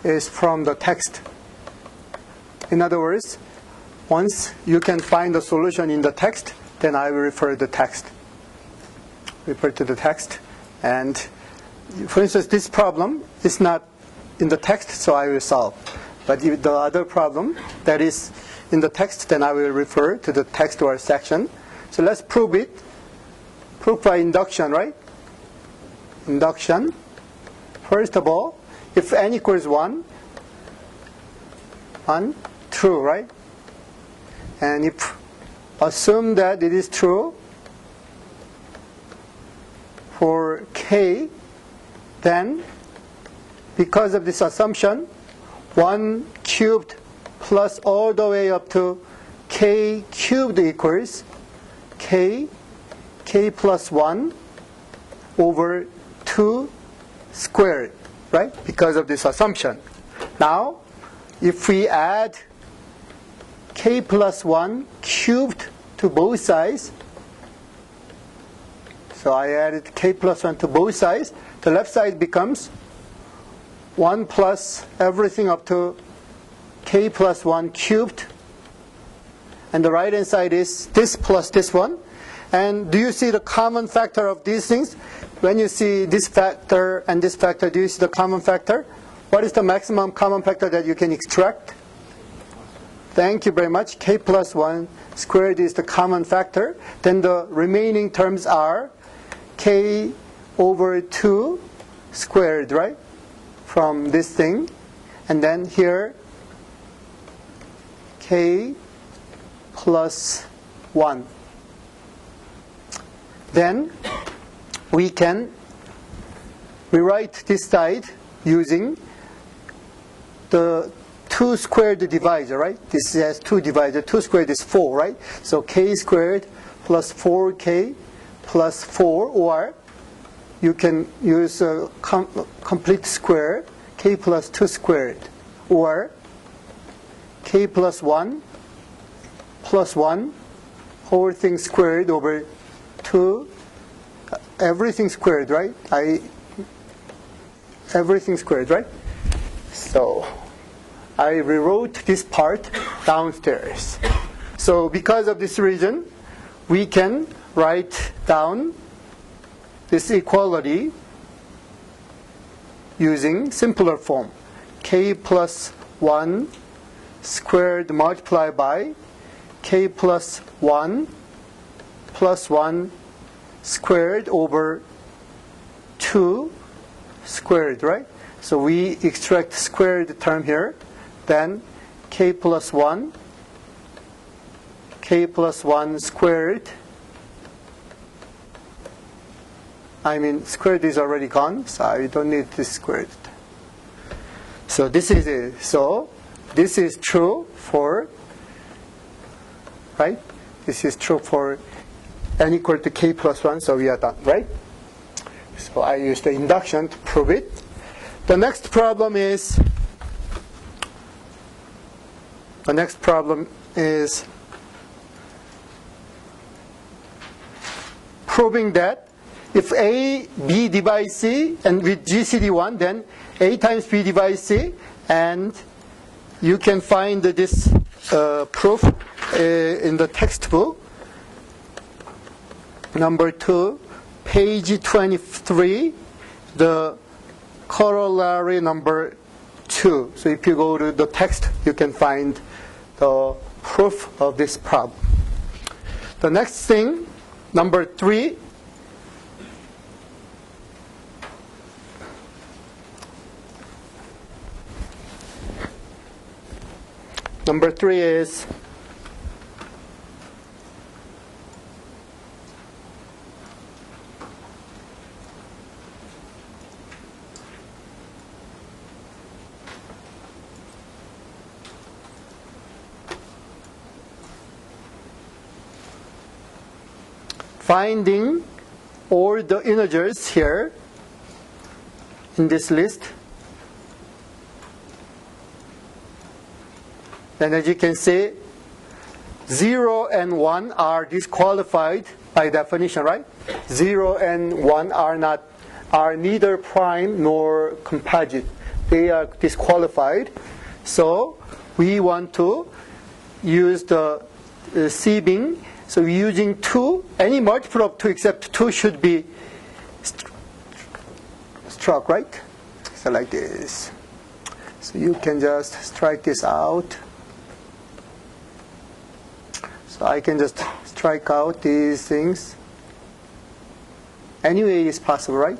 is from the text. In other words, once you can find the solution in the text, then I will refer to the text. Refer to the text. And for instance, this problem is not in the text, so I will solve. But if the other problem that is in the text, then I will refer to the text or section. So let's prove it. Proof by induction, right? Induction. First of all, if n equals 1, true, right? And if assume that it is true for k, then because of this assumption, 1 cubed plus all the way up to k cubed equals k plus 1 over 2 squared, right? Because of this assumption. Now, if we add k plus 1 cubed to both sides, so I added k plus 1 to both sides, the left side becomes 1 plus everything up to k plus 1 cubed, and the right hand side is this plus this one. And do you see the common factor of these things? When you see this factor and this factor, do you see the common factor? What is the maximum common factor that you can extract? Thank you very much. K plus 1 squared is the common factor. Then the remaining terms are k over 2 squared, right? From this thing. And then here, k plus 1. Then we can rewrite this side using the 2 squared divisor, right? This has 2 divisor. 2 squared is 4, right? So k squared plus 4k plus 4, or you can use a complete square, k plus 2 squared, or k plus 1 whole thing squared over 2, everything squared, right? Everything squared, right? So I rewrote this part downstairs. So because of this reason, we can write down this equality using simpler form. K plus 1 squared multiplied by k plus 1 plus 1 squared over 2 squared, right? So we extract squared term here. Then k plus 1 squared. Squared is already gone, so I don't need this squared. So this is it. So this is true for, right? This is true for n equal to k plus 1, so we are done, right? So I use the induction to prove it. The next problem is proving that if A, B divides C, and with GCD 1, then A times B divides C, and you can find this proof in the textbook. Number 2, page 23, the corollary number 2. So if you go to the text, you can find the proof of this problem. The next thing, number 3, is finding all the integers here in this list. And as you can see, 0 and 1 are disqualified by definition, right? 0 and 1 are not are neither prime nor composite. They are disqualified. So we want to use the sieving. So using 2, any multiple of 2 except 2 should be struck, right? So like this. So you can just strike this out. So I can just strike out these things. Any way is possible, right?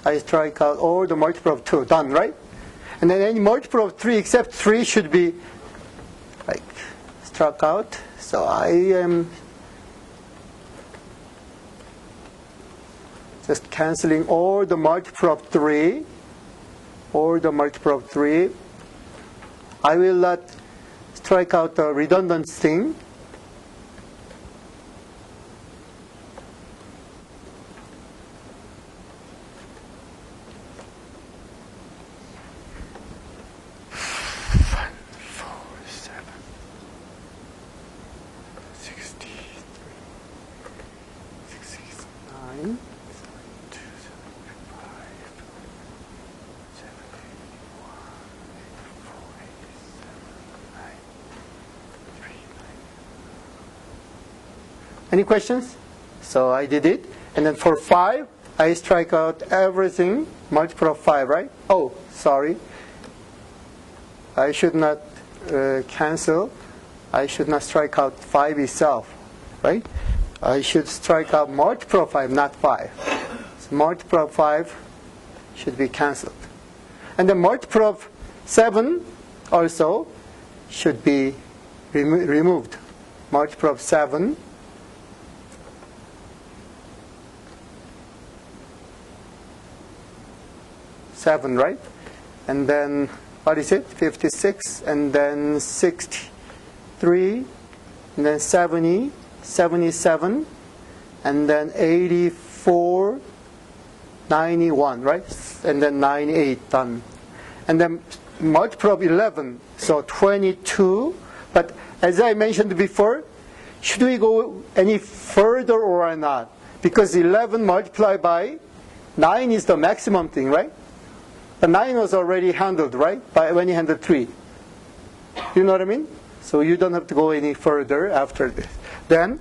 So I strike out all the multiple of 2, done, right? And then any multiple of 3 except 3 should be like struck out. So I am just canceling all the multiple of 3. All the multiple of 3. I will not strike out the redundant thing. Any questions? So I did it. And then for 5, I strike out everything, multiple of 5, right? Oh, sorry. I should not cancel. I should not strike out 5 itself, right? I should strike out multiple of 5, not 5. So multiple of 5 should be canceled. And the multiple of 7 also should be removed. Multiple of 7. 7, right? And then, what is it? 56, and then 63, and then 70, 77, and then 84, 91, right? And then 98, done. And then multiple of 11, so 22. But as I mentioned before, should we go any further or not? Because 11 multiplied by 9 is the maximum thing, right? The 9 was already handled, right? When you handled 3. You know what I mean? So you don't have to go any further after this. Then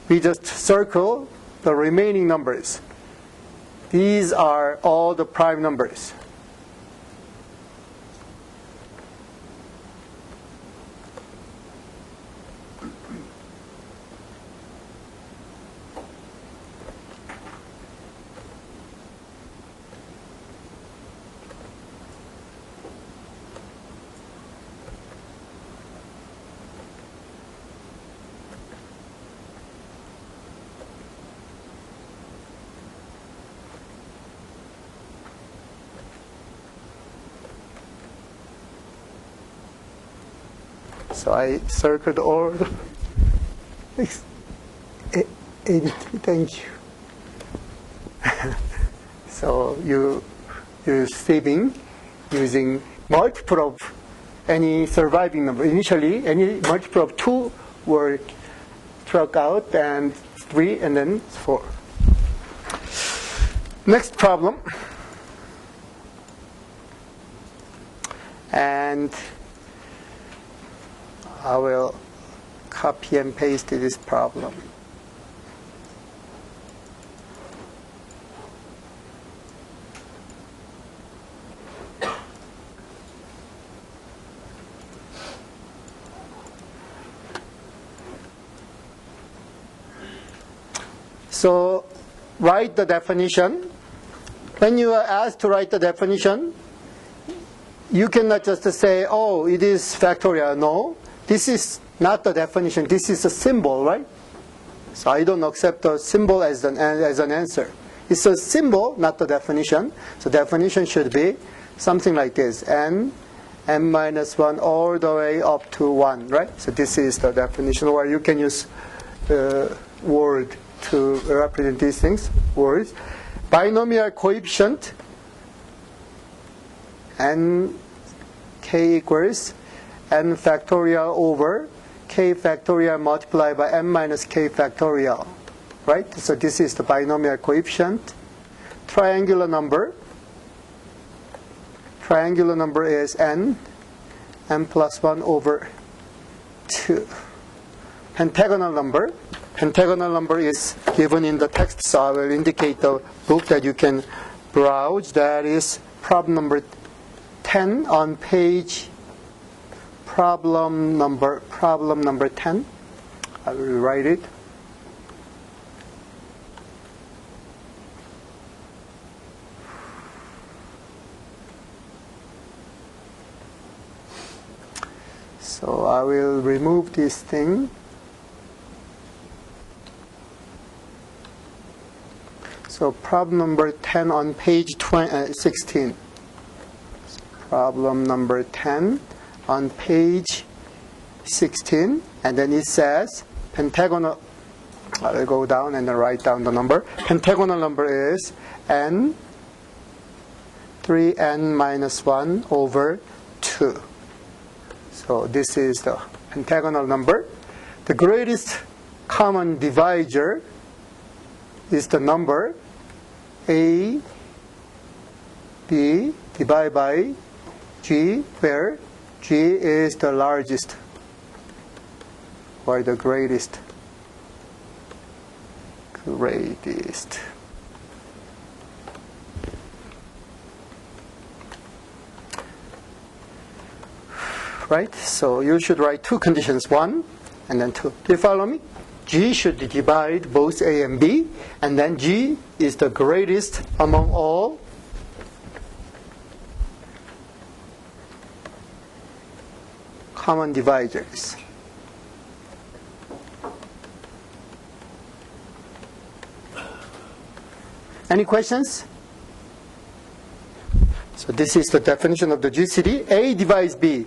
we just circle the remaining numbers. These are all the prime numbers. So I circled all. Thank you. So you use sieving using multiple of any surviving number. Initially, any multiple of 2 were struck out, and 3, and then 4. Next problem. And I will copy and paste this problem. So write the definition. When you are asked to write the definition, you cannot just say, oh, it is factorial. No. This is not the definition. This is a symbol, right? So I don't accept the symbol as an answer. It's a symbol, not the definition. So definition should be something like this. n minus 1 all the way up to 1, right? So this is the definition. Or you can use word to represent these things, words. Binomial coefficient n k equals n factorial over k factorial multiplied by n minus k factorial, right? So this is the binomial coefficient triangular number. Triangular number is n plus 1 over 2. Pentagonal number. Pentagonal number is given in the text, so I will indicate the book that you can browse. That is problem number 10 on page, problem number 10. I will write it. So I will remove this thing. So problem number 10 on page 16. Problem number 10 on page 16. And then it says pentagonal, I will go down and then write down the number. Pentagonal number is n 3n minus 1 over 2. So this is the pentagonal number. The greatest common divisor is the number a, b divided by g, where g is the largest or the greatest. Right? So you should write two conditions, 1 and then 2. Do you follow me? G should divide both A and B, and then G is the greatest among all common divisors. Any questions? So this is the definition of the GCD. A divides B.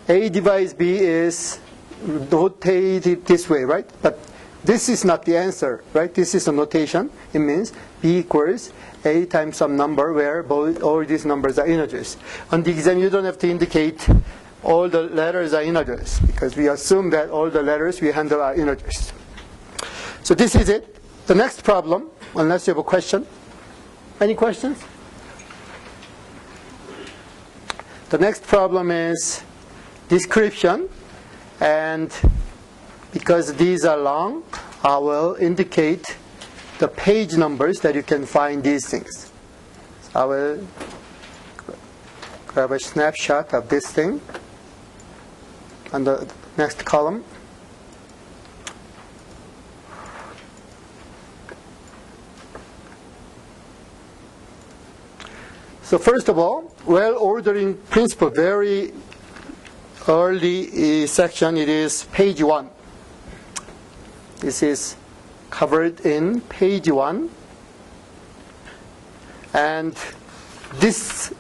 A divides B is notated this way, right? But this is not the answer, right? This is a notation. It means B equals A times some number where all these numbers are integers. On the exam, you don't have to indicate all the letters are integers, because we assume that all the letters we handle are integers. So this is it. The next problem, unless you have a question. Any questions? The next problem is description, and because these are long, I will indicate the page numbers that you can find these things. So I will grab a snapshot of this thing on the next column. So first of all, well ordering principle, very early section, it is page 1. This is covered in page 1. And this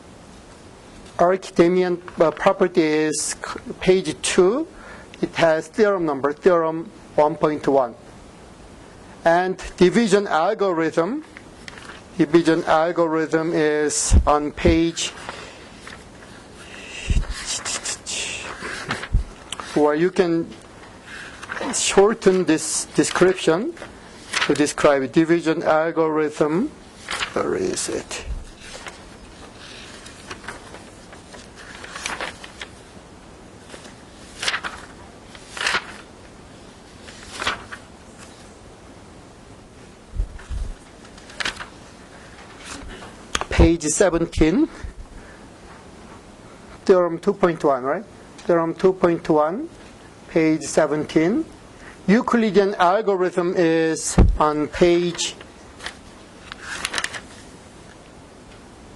Archimedean property is page 2. It has theorem number, theorem 1.1. And division algorithm is on page, where you can shorten this description to describe it. Division algorithm, where is it? Page 17, theorem 2.1, right? Theorem 2.1, page 17. Euclidean algorithm is on page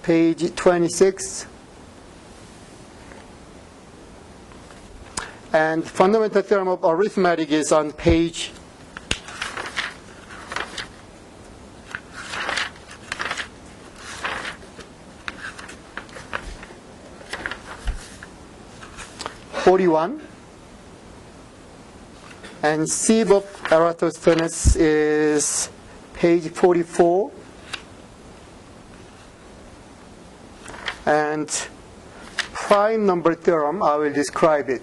26. And fundamental theorem of arithmetic is on page 41, and sieve of Eratosthenes is page 44, and prime number theorem, I will describe it.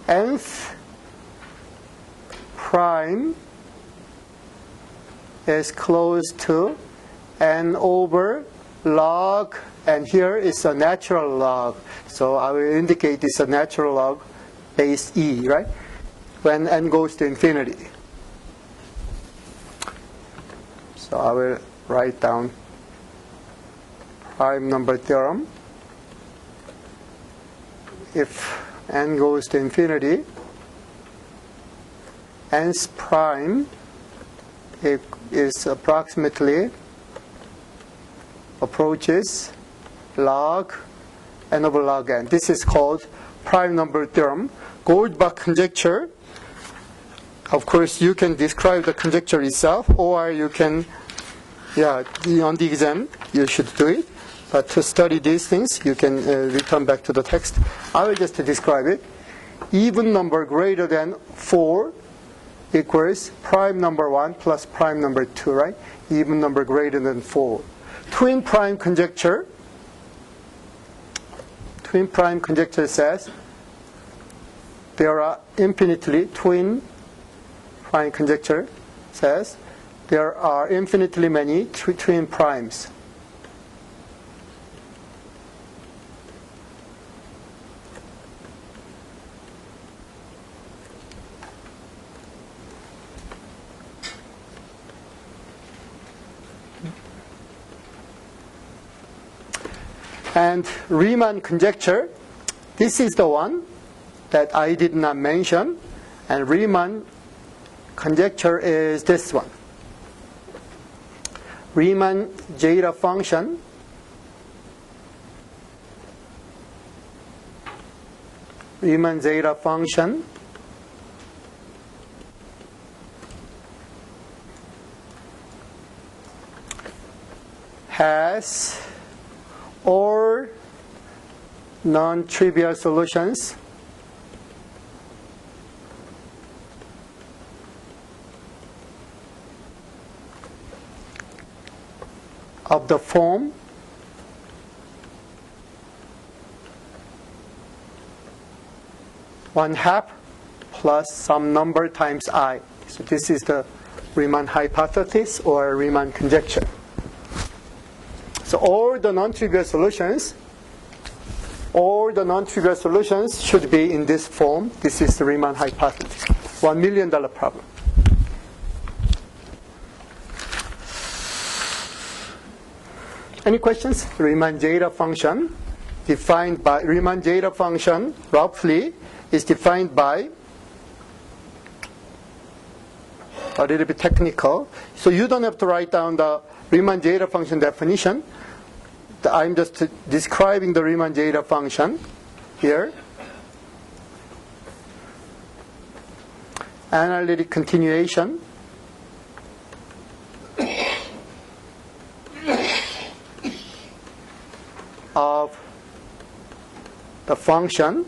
Nth prime is close to n over log, and here is a natural log. So I will indicate this a natural log base e, right? When n goes to infinity. So I will write down prime number theorem. If n goes to infinity, n's prime is approximately approaches log n over log n. This is called prime number theorem. Goldbach conjecture. Of course, you can describe the conjecture itself, or you can, on the exam, you should do it. But to study these things, you can return back to the text. I will just describe it. Even number greater than 4 equals prime number 1 plus prime number 2, right? Even number greater than 4. Twin prime conjecture. Twin prime conjecture says there are infinitely twin prime conjecture says there are infinitely many twin primes. And Riemann conjecture, this is the one that I did not mention, and Riemann conjecture is this one. Riemann zeta function has all non-trivial solutions of the form one half plus some number times I. So this is the Riemann hypothesis or Riemann conjecture. So all the non-trivial solutions should be in this form. This is the Riemann hypothesis. $1 million problem. Any questions? Riemann zeta function defined by Riemann zeta function roughly is defined by a little bit technical. So you don't have to write down the Riemann zeta function definition. I'm just describing the Riemann zeta function here. Analytic continuation of the function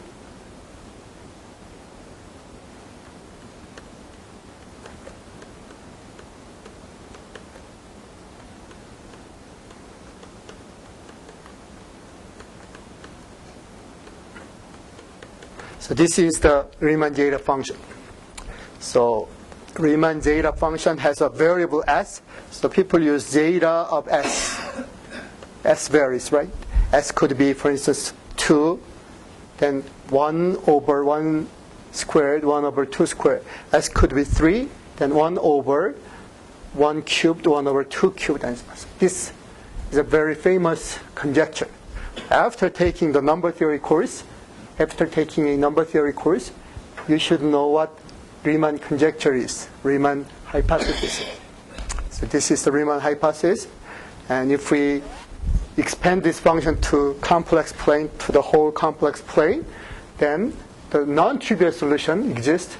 So this is the Riemann zeta function. So Riemann zeta function has a variable s. So people use zeta of s. S varies, right? S could be, for instance, 2, then 1 over 1 squared, 1 over 2 squared. S could be 3, then 1 over 1 cubed, 1 over 2 cubed. And this is a very famous conjecture. After taking the number theory course, you should know what Riemann conjecture is, Riemann hypothesis. So this is the Riemann hypothesis. And if we expand this function to complex plane, to the whole complex plane, then the non-trivial solution exists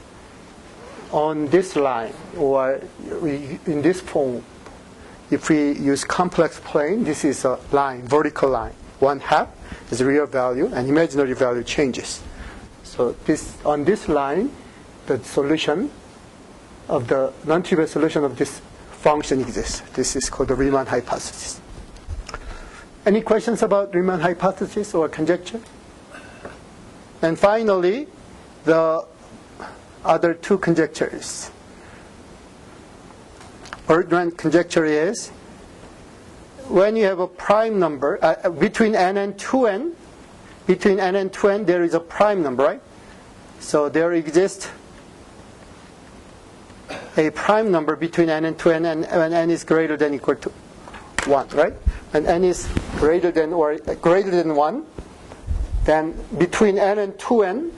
on this line, or in this form. If we use complex plane, this is a line, vertical line. 1/2 is real value, and imaginary value changes. So on this line, the solution of the non-trivial solution of this function exists. This is called the Riemann hypothesis. Any questions about Riemann hypothesis or conjecture? And finally, the other two conjectures. Bertrand conjecture is when you have a prime number between n and 2n, there is a prime number, right? So there exists a prime number between n and 2n, and when n is greater than or equal to 1, right? When n is greater than 1, then between n and 2n,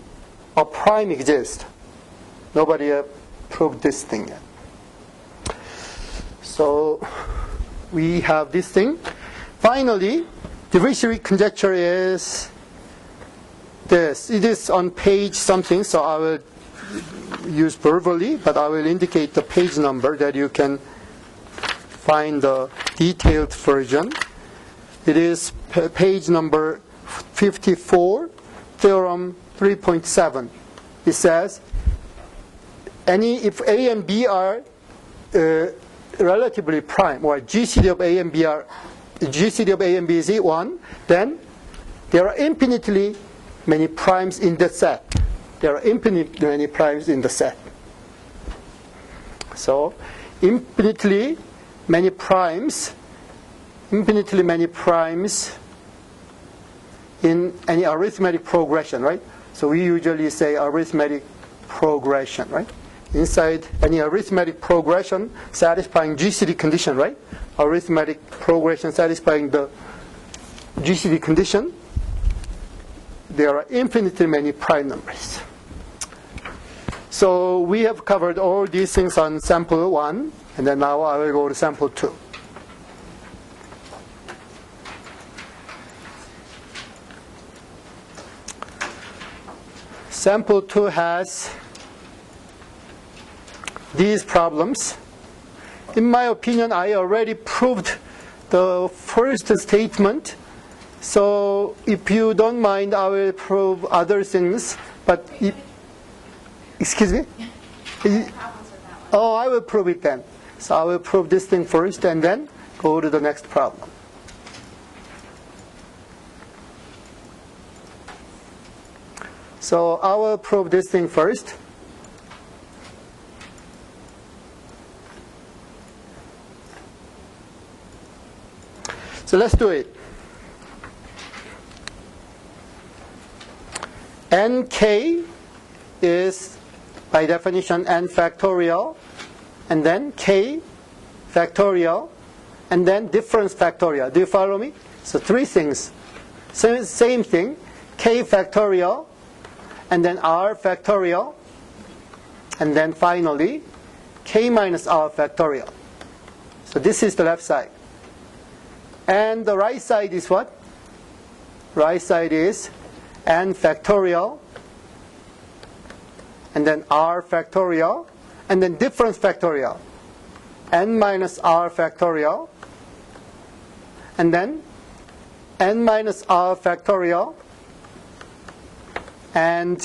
a prime exists. Nobody proved this thing yet. So we have this thing. Finally, divisory conjecture is this. It is on page something, so I will use verbally, but I will indicate the page number that you can find the detailed version. It is page number 54, theorem 3.7. It says, if A and B are relatively prime, or GCD of A and B is 1, then there are infinitely many primes in the set. There are infinitely many primes in the set. So infinitely many primes in any arithmetic progression, right? So we usually say arithmetic progression, right? Inside any arithmetic progression satisfying GCD condition, right? Arithmetic progression satisfying the GCD condition, there are infinitely many prime numbers. So we have covered all these things on sample 1, and then now I will go to sample 2. Sample 2 has these problems. In my opinion, I already proved the first statement. So if you don't mind, I will prove other things. But excuse me? Oh, I will prove it then. So I will prove this thing first and then go to the next problem. So I will prove this thing first. So let's do it. Nk is, by definition, n factorial, and then k factorial, and then difference factorial. Do you follow me? So three things. Same thing. K factorial, and then r factorial, and then finally k minus r factorial. So this is the left side. And the right side is what? Right side is n factorial, and then r factorial, and then difference factorial. N minus r factorial, and then n minus r factorial, and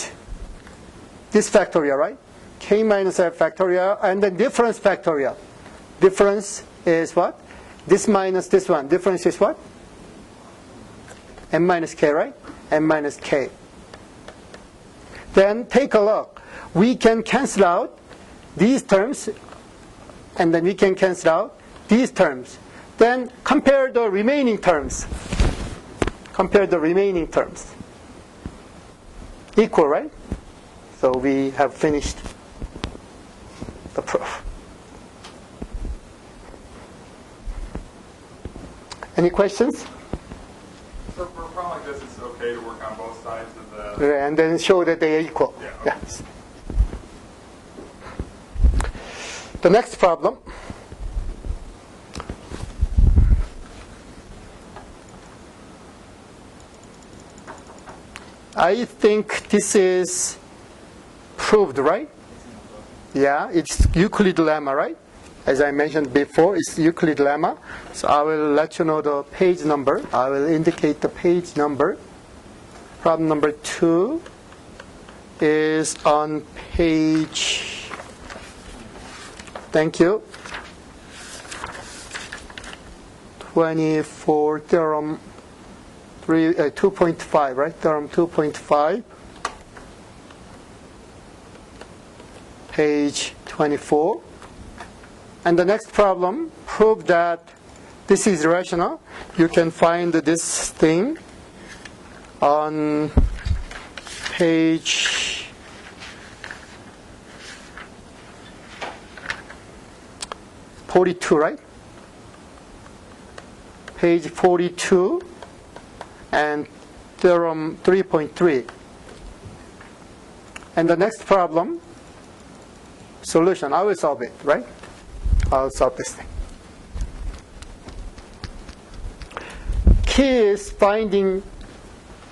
this factorial, right? K minus r factorial, and then difference factorial. Difference is what? This minus this one. Difference is what? M minus k, right? M minus k. Then take a look. We can cancel out these terms, and then we can cancel out these terms. Then compare the remaining terms. Compare the remaining terms. Equal, right? So we have finished the proof. Any questions? So for a problem like this, it's okay to work on both sides of the... And then show that they are equal. Yeah, okay. Yes. The next problem. I think this is proved, right? Yeah, it's Euclid lemma, right? As I mentioned before, it's Euclid lemma. So I will let you know the page number. I will indicate the page number. Problem number 2 is on page, thank you, 24, theorem 2.5, right? Theorem 2.5, page 24. And the next problem, prove that this is rational. You can find this thing on page 42, right? Page 42 and theorem 3.3. And the next problem, solution, I will solve it, right? I'll solve this thing. Key is finding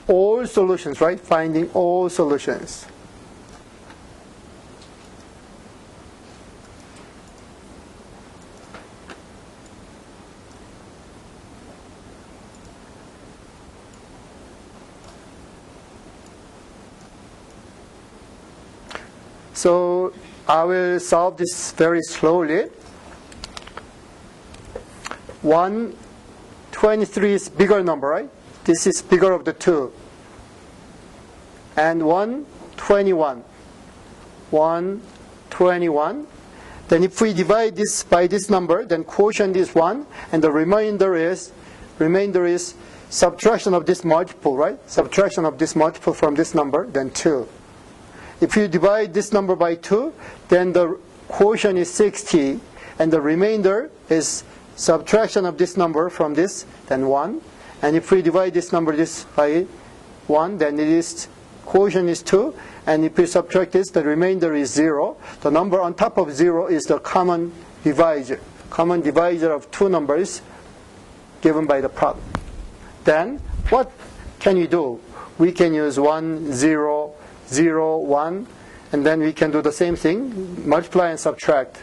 all solutions, right? Finding all solutions. So I will solve this very slowly. 123 is bigger number, right? This is bigger of the two. And 121. 121. Then if we divide this by this number, then quotient is 1, and the remainder is subtraction of this multiple, right? Subtraction of this multiple from this number, then 2. If you divide this number by 2, then the quotient is 60, and the remainder is subtraction of this number from this, then 1. And if we divide this number by 1, then it is quotient is 2, and if we subtract this, the remainder is 0. The number on top of 0 is the common divisor. Common divisor of two numbers given by the problem. Then what can you do? We can use 1, 0, 0, 1, and then we can do the same thing, multiply and subtract,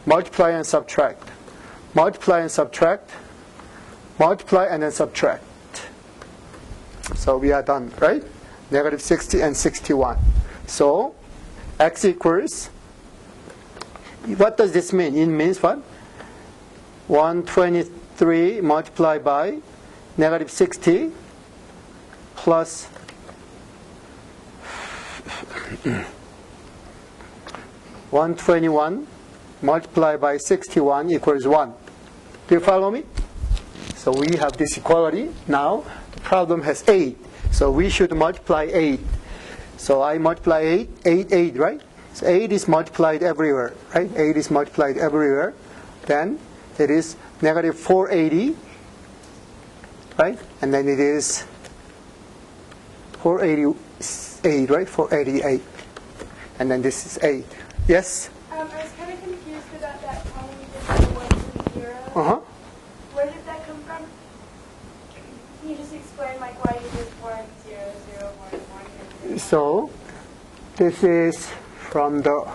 multiply and subtract, multiply and subtract, multiply and then subtract. So we are done, right? Negative 60 and 61. So x equals, what does this mean? It means what? 123 multiplied by negative 60 plus 121 multiplied by 61 equals 1. Do you follow me? So we have this equality. Now the problem has 8. So we should multiply 8. So I multiply 8, 8, 8, right? So 8 is multiplied everywhere, right? 8 is multiplied everywhere. Then it is negative 480, right? And then it is 488, right? 488. And then this is 8. Yes? I was kind of confused about that column you did the 1 and 0. Uh-huh. Where did that come from? Can you just explain like why you did 1, 0, 0, 1, 1, 0? So this is from the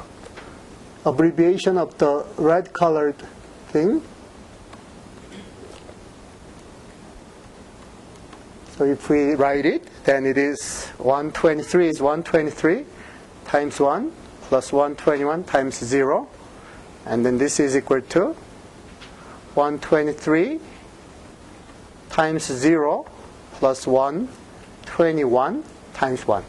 abbreviation of the red colored thing. So if we write it, then it is 123 is 123 times 1 plus 121 times 0. And then this is equal to 123 times 0 plus 121 times 1.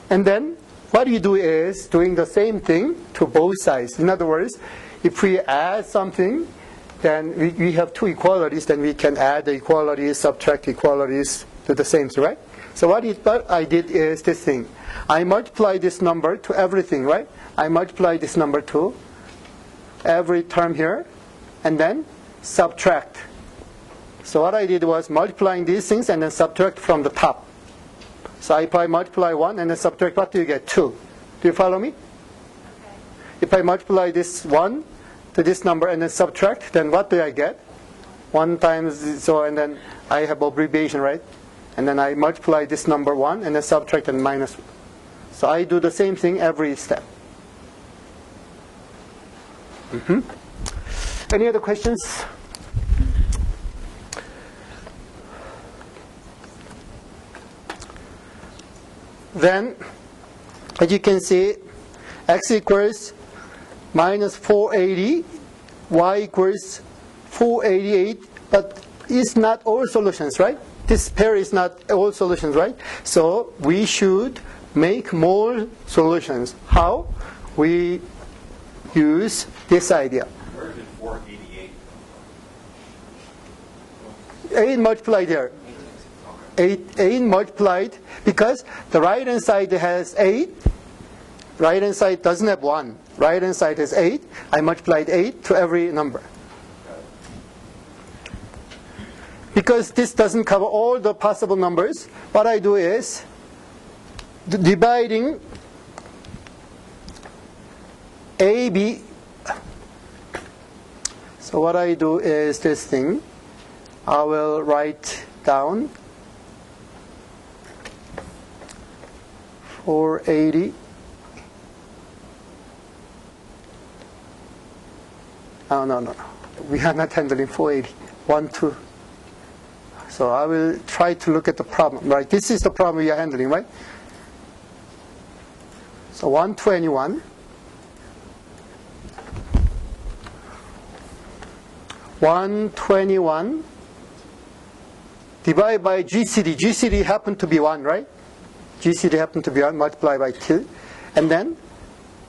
And then what you do is doing the same thing to both sides. In other words, if we add something, then we have two equalities, then we can add the equalities, subtract equalities, do the same thing, right? So what I did is this thing. I multiply this number to everything, right? I multiply this number to every term here, and then subtract. So what I did was multiplying these things and then subtract from the top. So if I multiply 1 and then subtract, what do you get? 2. Do you follow me? Okay. If I multiply this 1 to this number and then subtract, then what do I get? 1 times, so, and then I have abbreviation, right? And then I multiply this number 1 and then subtract and minus 1. So I do the same thing every step. Any other questions? Then, as you can see, x equals minus 480, y equals 488, but it's not all solutions, right? This pair is not all solutions, right? So we should make more solutions. How? We use this idea. Where did 488? 8 multiplied here. 8 multiplied, because the right hand side has 8. Right hand side doesn't have 1. Right hand side has 8. I multiplied 8 to every number. Because this doesn't cover all the possible numbers, what I do is dividing A, B. So what I do is this thing. I will write down 480. Oh, no. We are not handling 480. 1, 2. So I will try to look at the problem, right? This is the problem we are handling, right? So 121. 121 divided by GCD. GCD happened to be 1, right? GCD happened to be 1, multiplied by 2. And then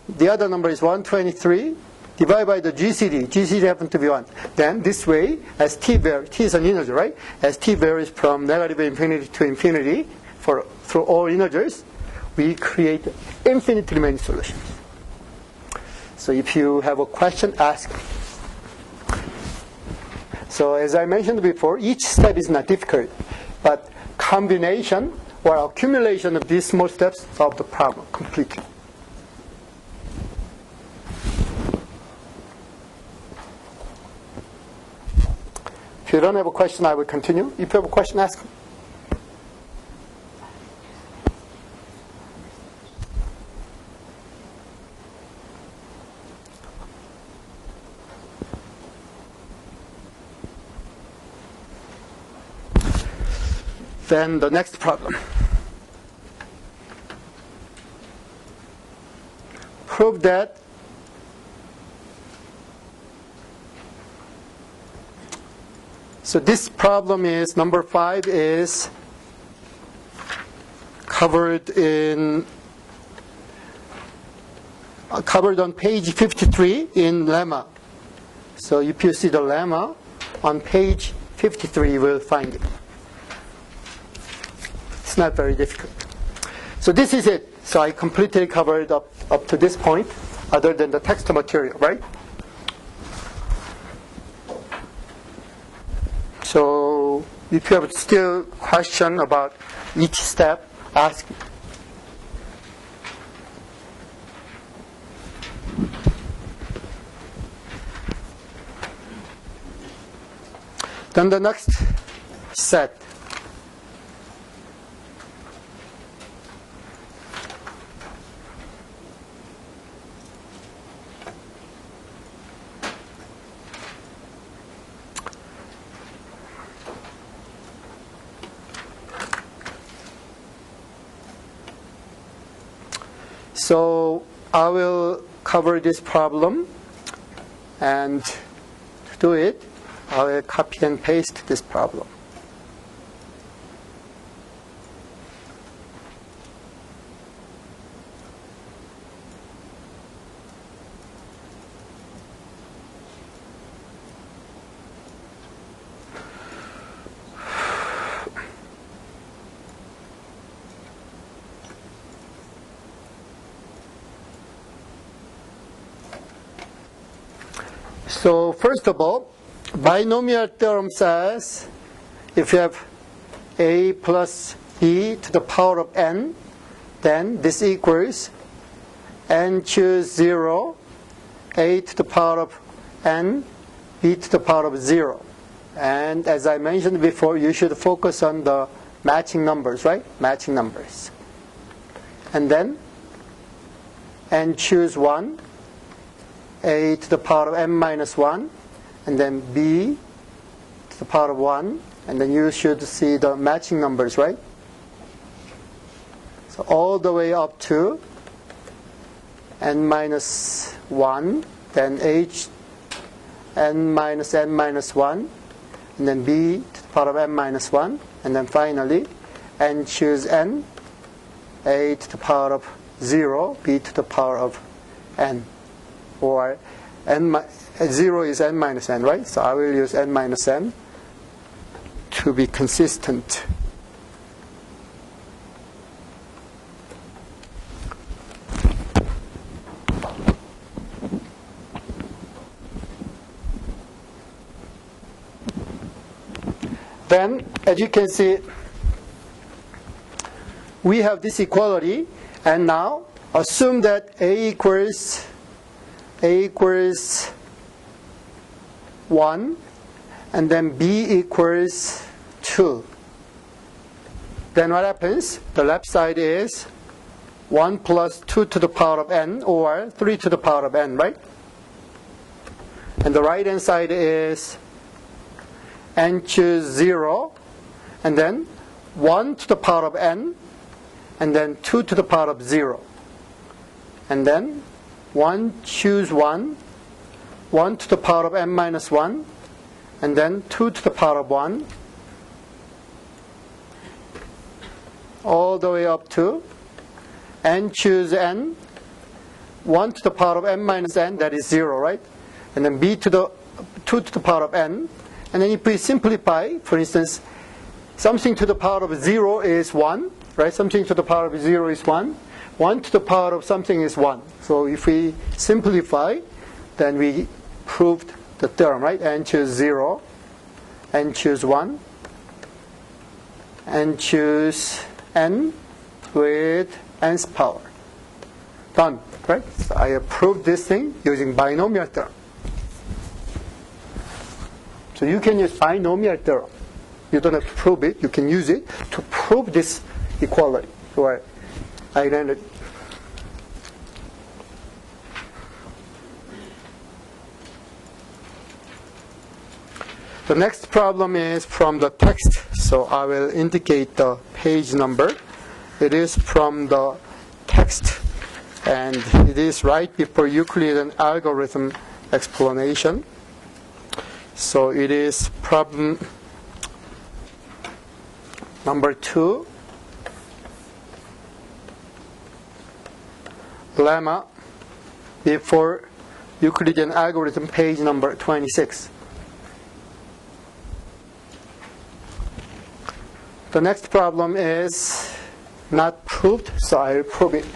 the other number is 123 divided by the GCD. GCD happened to be 1. Then this way, as t varies, t is an integer, right? As t varies from negative infinity to infinity through all integers, we create infinitely many solutions. So if you have a question, ask me. So as I mentioned before, each step is not difficult, but combination or accumulation of these small steps solve the problem completely. If you don't have a question, I will continue. If you have a question, ask. Then the next problem. Prove that so this problem is number 5 is covered on page 53 in lemma. So if you see the lemma on page 53, you will find it. It's not very difficult. So this is it. So I completely covered up to this point, other than the text material, right? So if you have still question about each step, ask me. Then the next set. So I will cover this problem, and to do it, I will copy and paste this problem. So first of all, binomial theorem says if you have a plus b to the power of n, then this equals n choose 0, a to the power of n, b to the power of 0. And as I mentioned before, you should focus on the matching numbers, right? Matching numbers. And then n choose 1, a to the power of m minus 1, and then b to the power of 1, and then you should see the matching numbers, right? So all the way up to n minus 1, then h n minus 1, and then b to the power of m minus 1, and then finally n choose n, a to the power of 0, b to the power of n, or 0 is n minus n, right? So I will use n minus n to be consistent. Then, as you can see, we have this equality, and now assume that a equals 1, and then b equals 2. Then what happens? The left side is 1 plus 2 to the power of n, or 3 to the power of n, right? And the right hand side is n choose 0, and then 1 to the power of n, and then 2 to the power of 0. And then 1 choose 1, 1 to the power of n minus 1, and then 2 to the power of 1, all the way up to n choose n, 1 to the power of n minus n, that is 0, right? And then b to the 2 to the power of n. And then if we simplify, for instance, something to the power of 0 is 1, right? Something to the power of 0 is 1. 1 to the power of something is 1. So if we simplify, then we proved the theorem, right? N choose 0, n choose 1, n choose n with n's power. Done, right? So I have proved this thing using binomial theorem. So you can use binomial theorem. You don't have to prove it. You can use it to prove this equality or identity. The next problem is from the text. So I will indicate the page number. It is from the text, and it is right before Euclidean algorithm explanation. So it is problem number 2, lemma before Euclidean algorithm, page number 26. The next problem is not proved, so I will prove it.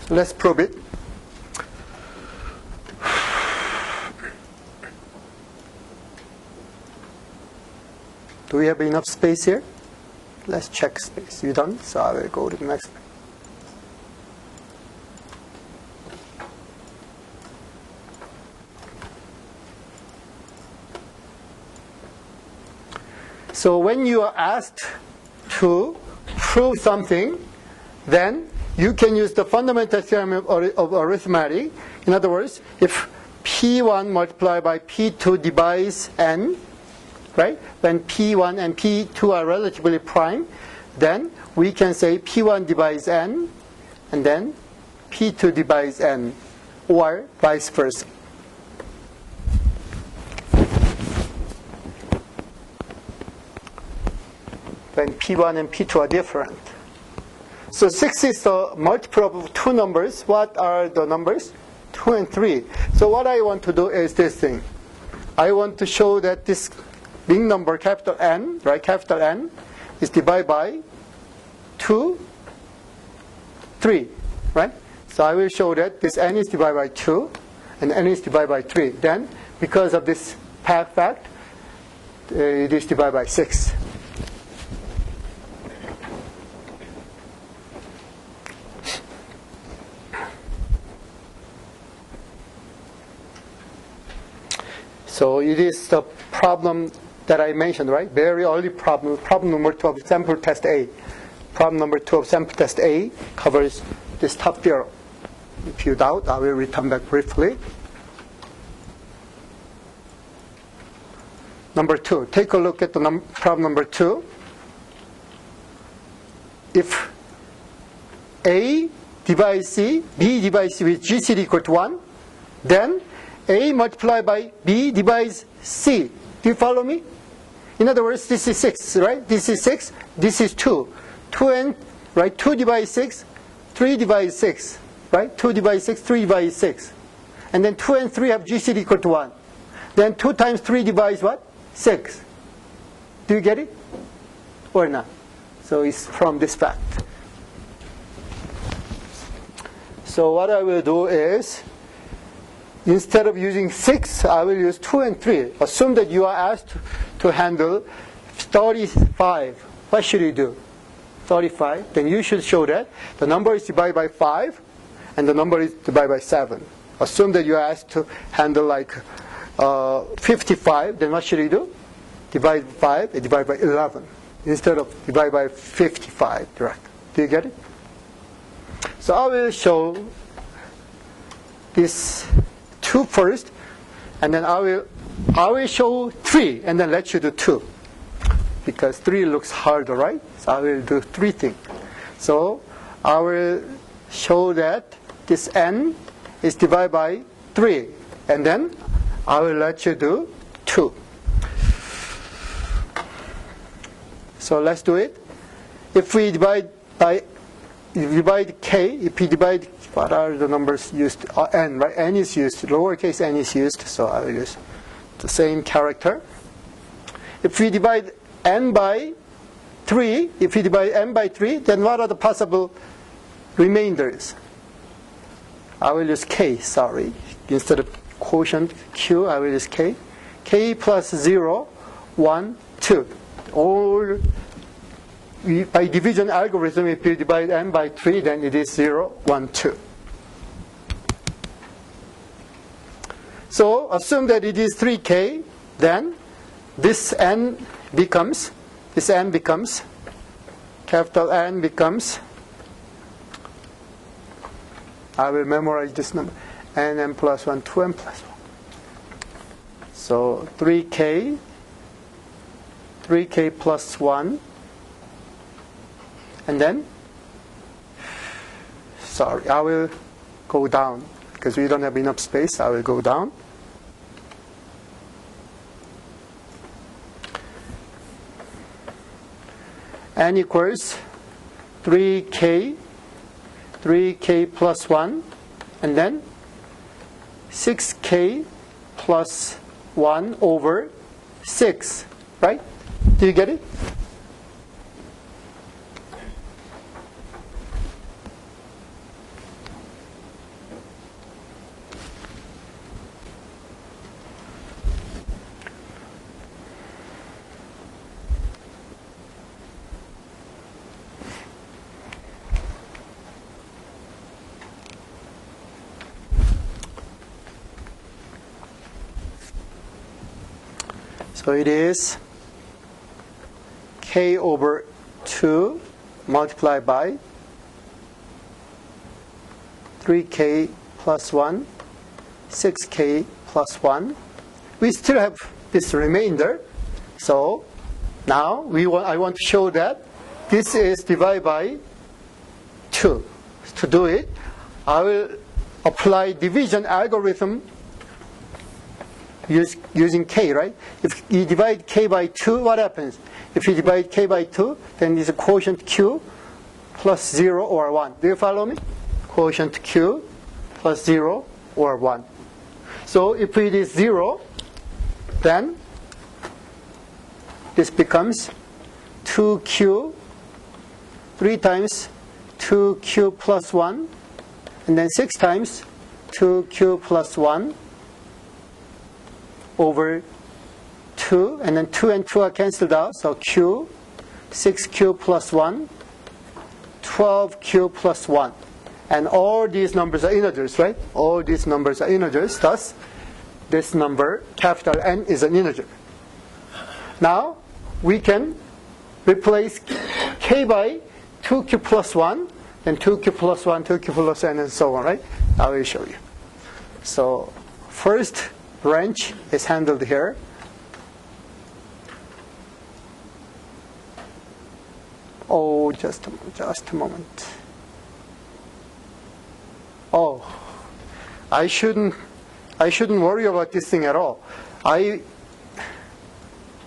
Let's prove it. Do we have enough space here? Let's check space. You done? So I will go to the next. So when you are asked to prove something, then you can use the fundamental theorem of arithmetic. In other words, if P1 multiplied by P2 divides n, right? When P1 and P2 are relatively prime, then we can say P1 divides n, and then P2 divides n, or vice versa. When P1 and P2 are different. So 6 is the multiple of two numbers. What are the numbers? 2 and 3. So what I want to do is this thing. I want to show that this big number, capital N, right? Capital N is divided by 2, 3, right? So I will show that this N is divided by 2 and N is divided by 3. Then, because of this fact, it is divided by 6. So it is the problem that I mentioned, right? Very early problem, problem number 2 of sample test A. Problem number 2 of sample test A covers this top theorem. If you doubt, I will return back briefly. Number 2, take a look at the problem number 2. If A divides C, B divides C with GCD equal to 1, then A multiplied by B divides C. Do you follow me? In other words, this is 6, right? This is 6, this is 2. 2 and, right? 2 divides 6, 3 divides 6, right? 2 divides 6, 3 divides 6. And then 2 and 3 have GCD equal to 1. Then 2 times 3 divides what? 6. Do you get it? Or not? So it's from this fact. So what I will do is, instead of using 6, I will use 2 and 3. Assume that you are asked to handle 35. What should you do? 35. Then you should show that the number is divided by 5 and the number is divided by 7. Assume that you are asked to handle like 55. Then what should you do? Divide by 5 and divide by 11 instead of divide by 55 direct. Do you get it? So I will show this 2 first, and then I will show 3, and then let you do 2, because 3 looks harder, right? So I will do 3 things. So I will show that this n is divided by 3, and then I will let you do 2. So let's do it. If we divide by k, if we divide, what are the numbers used? N, right? N is used, lowercase n is used, so I will use the same character. If we divide n by 3, if we divide n by 3, then what are the possible remainders? I will use k, sorry. Instead of quotient q, I will use k. K plus 0, 1, 2. All by division algorithm, if you divide n by 3, then it is 0, 1, 2. So assume that it is 3k, then this n becomes, capital N becomes, I will memorize this number, n plus 1, 2n plus 1. So 3k plus 1, and then, sorry, I will go down, because we don't have enough space, I will go down. N equals 3k plus 1, and then 6k plus 1 over 6, right? Do you get it? So it is k over 2 multiplied by 3k plus 1, 6k plus 1. We still have this remainder. So now I want to show that this is divided by 2. To do it, I will apply division algorithm using k, right? If you divide k by 2, what happens? If you divide k by 2, then it's a quotient q plus 0 or 1. Do you follow me? Quotient q plus 0 or 1. So if it is 0, then this becomes 2q, 3 times 2q plus 1, and then 6 times 2q plus 1 over 2, and then 2 and 2 are cancelled out, so q, 6q plus 1, 12q plus 1. And all these numbers are integers, right? All these numbers are integers, thus this number, capital N, is an integer. Now, we can replace k by 2q plus 1, and 2q plus 1, 2q plus n, and so on, right? I will show you. So, first branch is handled here. Oh, just a moment. Oh, I shouldn't worry about this thing at all.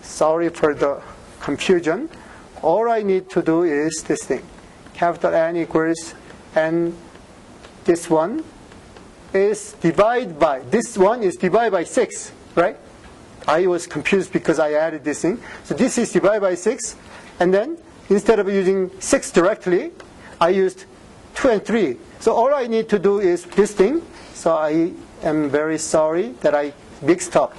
Sorry for the confusion. All I need to do is this thing. Capital N equals n. This one is divided by, this one is divided by 6, right? I was confused because I added this thing. So this is divided by 6, and then instead of using 6 directly, I used 2 and 3. So all I need to do is this thing. So I am very sorry that I mixed up,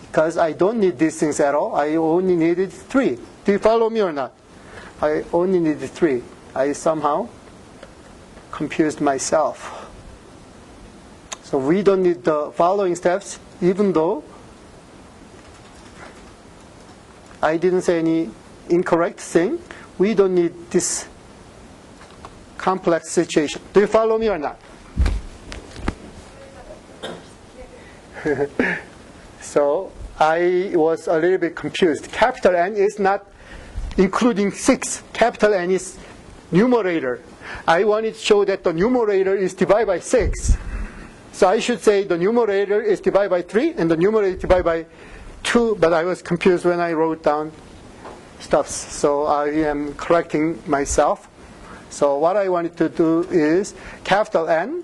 because I don't need these things at all. I only needed 3. Do you follow me or not? I only needed 3. I somehow confused myself. So we don't need the following steps, even though I didn't say any incorrect thing. We don't need this complex situation. Do you follow me or not? So I was a little bit confused. Capital N is not including 6. Capital N is numerator. I wanted to show that the numerator is divided by 6. So I should say the numerator is divided by 3 and the numerator is divided by 2, but I was confused when I wrote down stuff. So I am correcting myself. So what I wanted to do is capital N,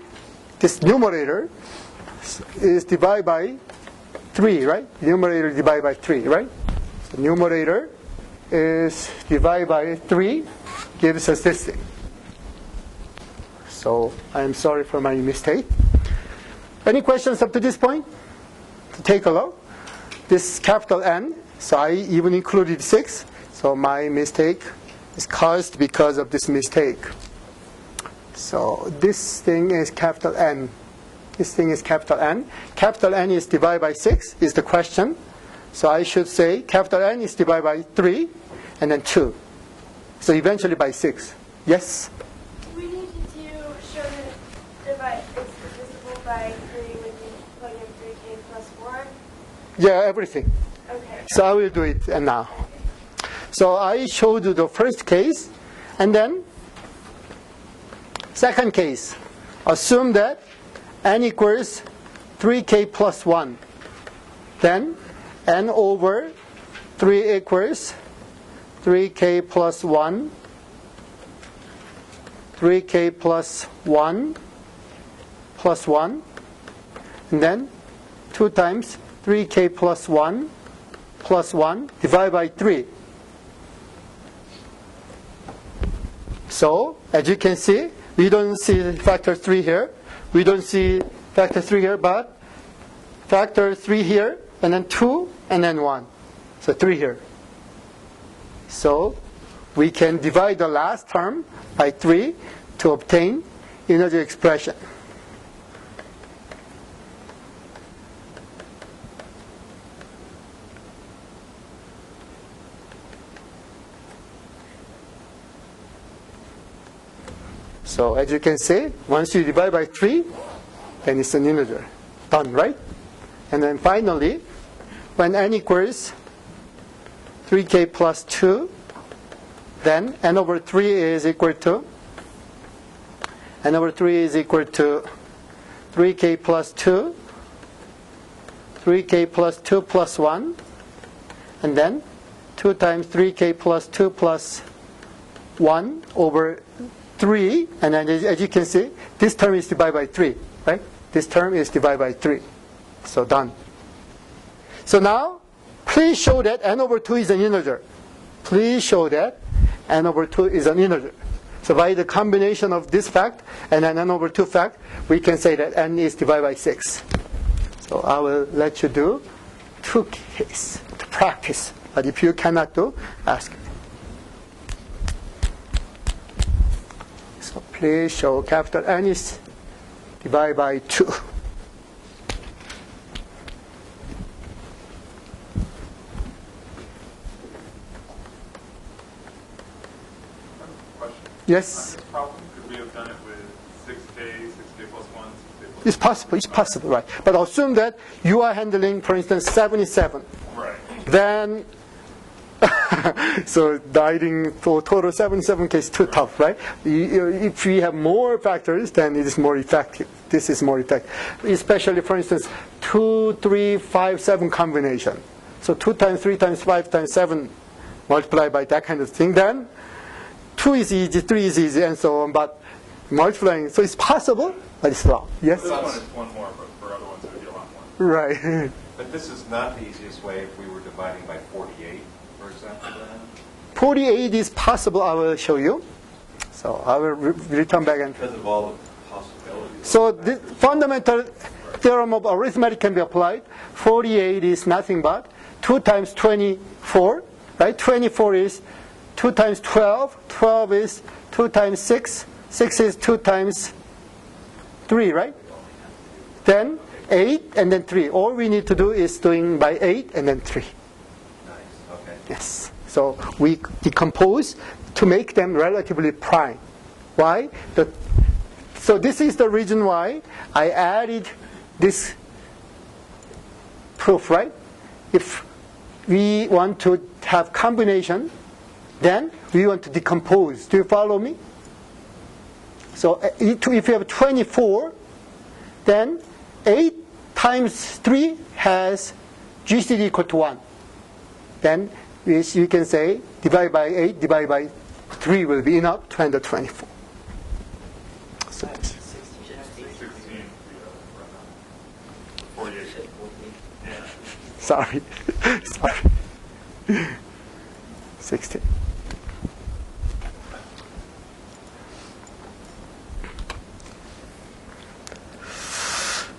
this numerator, is divided by 3, right? Numerator divided by 3, right? So numerator is divided by 3, gives us this thing. So I'm sorry for my mistake. Any questions up to this point? To take a look. This capital N, so I even included 6. So my mistake is caused because of this mistake. So this thing is capital N. This thing is capital N. Capital N is divided by 6 is the question. So I should say capital N is divided by 3 and then 2. So eventually by 6. Yes? We need to show that it's divisible by 3 when you plug in 3k plus 4. Yeah, everything. Okay. So I will do it now. So I showed you the first case, and then second case. Assume that n equals 3k plus 1. Then n over 3 equals 3k plus 1, 3k plus 1 plus 1, and then 2 times 3k plus 1 divided by 3. So, as you can see, we don't see factor 3 here. We don't see factor 3 here, but factor 3 here, and then 2, and then 1. So 3 here. So we can divide the last term by 3 to obtain integer expression. So as you can see, once you divide by 3, then it's an integer. Done, right? And then finally, when n equals 3k plus 2, then n over 3 is equal to 3k plus 2, 3k plus 2 plus 1, and then 2 times 3k plus 2 plus 1 over 3, and then as you can see, this term is divided by 3, right? This term is divided by 3. So done. So now, please show that n over 2 is an integer. Please show that n over 2 is an integer. So by the combination of this fact and an n over 2 fact, we can say that n is divided by 6. So I will let you do 2 cases to practice. But if you cannot do, ask me. So please show capital N is divided by 2. Yes, This problem, could we have done it with 6K, 6K plus 1, 6K plus it's possible. It's possible, right? But assume that you are handling, for instance, 77. 1? Right. Then, so dividing for total 77K is too tough, right? If we have more factors, then it is more effective. This is more effective. Especially, for instance, 2, 3, 5, 7 combination. So 2 times 3 times 5 times 7 multiplied by that kind of thing. Then 2 is easy, 3 is easy, and so on. But multiplying, so it's possible, but it's wrong. Yes? This one is one more, but for other ones it would be a lot more. Right. But this is not the easiest way if we were dividing by 48, for example, then? 48 is possible, I will show you. So I will return back and... Because of all the possibilities. So the fundamental theorem of arithmetic can be applied. 48 is nothing but 2 times 24, right? 24 is 2 times 12. 12 is 2 times 6. 6 is 2 times 3, right? Then 8 and then 3. All we need to do is doing by 8 and then 3. Nice, okay. Yes. So we decompose to make them relatively prime. Why? So this is the reason why I added this proof, right? If we want to have combination, then we want to decompose. Do you follow me? So if you have 24, then 8 times 3 has GCD equal to 1. Then you can say divide by 8, divide by 3 will be enough to handle 24. So 16, 48. sorry. Sorry. 16.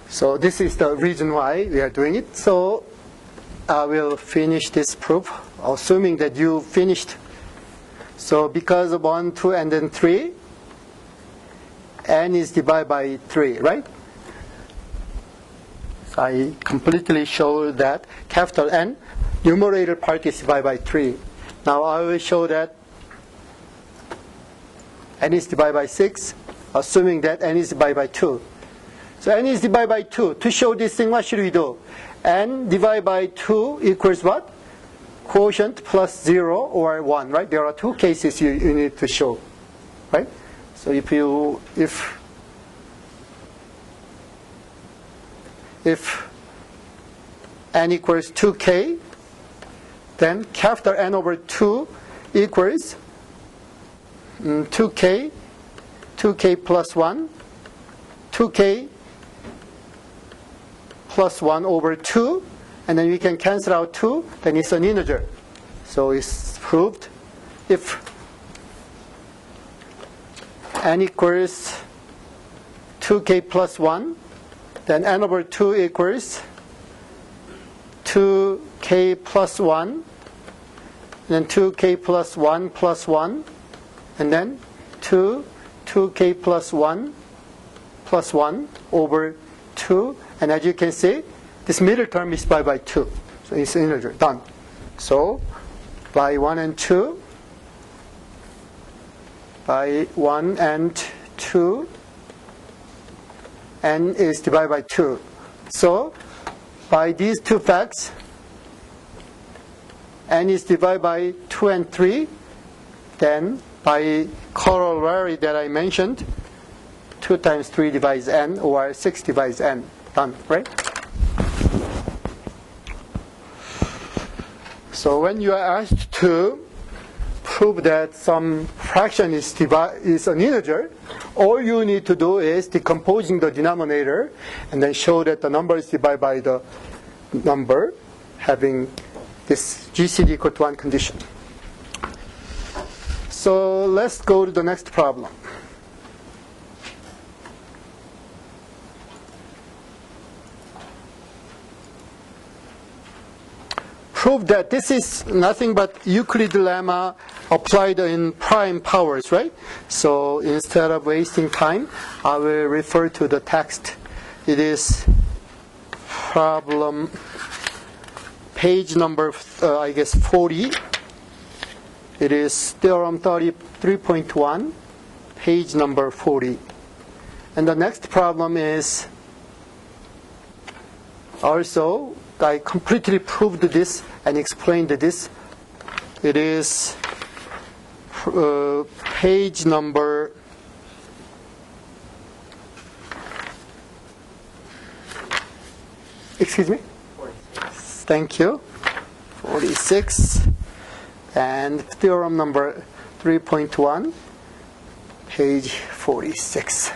So this is the reason why we are doing it. So I will finish this proof, assuming that you finished. So because of 1, 2, and then 3, n is divided by 3, right? So I completely show that capital N, numerator part is divided by 3. Now I will show that n is divided by 6, assuming that n is divided by 2. So n is divided by 2. To show this thing, what should we do? N divided by 2 equals what? Quotient plus 0 or 1, right? There are two cases you need to show, right? So if n equals 2k, then capital N over 2 equals 2k plus 1, 2k plus 1 over 2, and then we can cancel out 2, then it's an integer. So it's proved if n equals 2k plus 1, then n over 2 equals 2k plus 1, then 2k plus 1 plus 1, and then 2k plus 1 plus 1 over 2. And as you can see, this middle term is by 2. So it's integer, done. So by 1 and 2, by 1 and 2, n is divided by 2. So by these two facts, n is divided by 2 and 3, then by corollary that I mentioned, 2 times 3 divides n, or 6 divides n. Done, right? So when you are asked to prove that some fraction is an integer, all you need to do is decomposing the denominator and then show that the number is divided by the number having this GCD equal to 1 condition. So let's go to the next problem. Prove that this is nothing but Euclid lemma applied in prime powers, right? So instead of wasting time, I will refer to the text. It is problem page number, I guess, 40. It is theorem 33.1. page number 40. And the next problem is also, I completely proved this and explained this. It is page number excuse me? 46. Thank you. 46. And theorem number 3.1, page 46.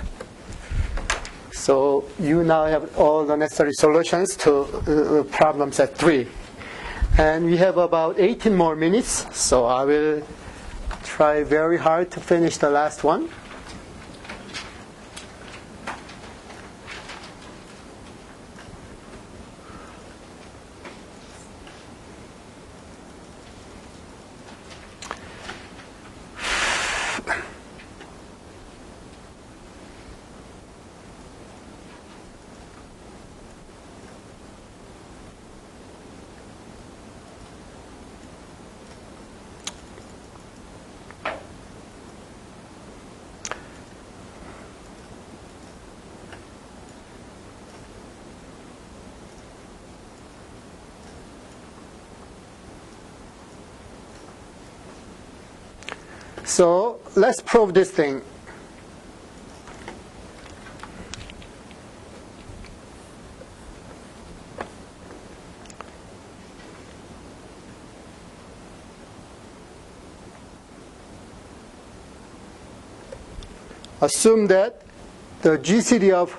So you now have all the necessary solutions to problems at 3. And we have about 18 more minutes, so I will try very hard to finish the last one. So let's prove this thing. Assume that the GCD of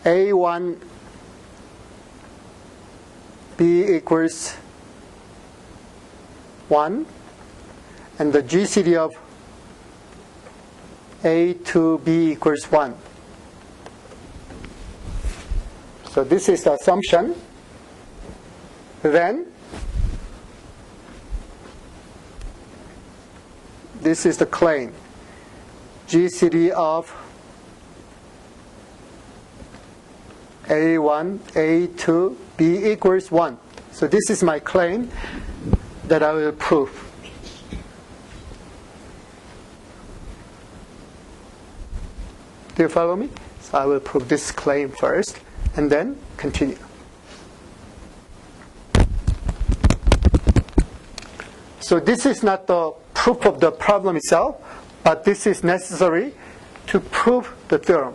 A1 B equals 1, and the GCD of A to B equals 1. So this is the assumption. Then this is the claim. GCD of A1, A2, B equals 1. So this is my claim that I will prove. Do you follow me? So I will prove this claim first and then continue. So this is not the proof of the problem itself, but this is necessary to prove the theorem.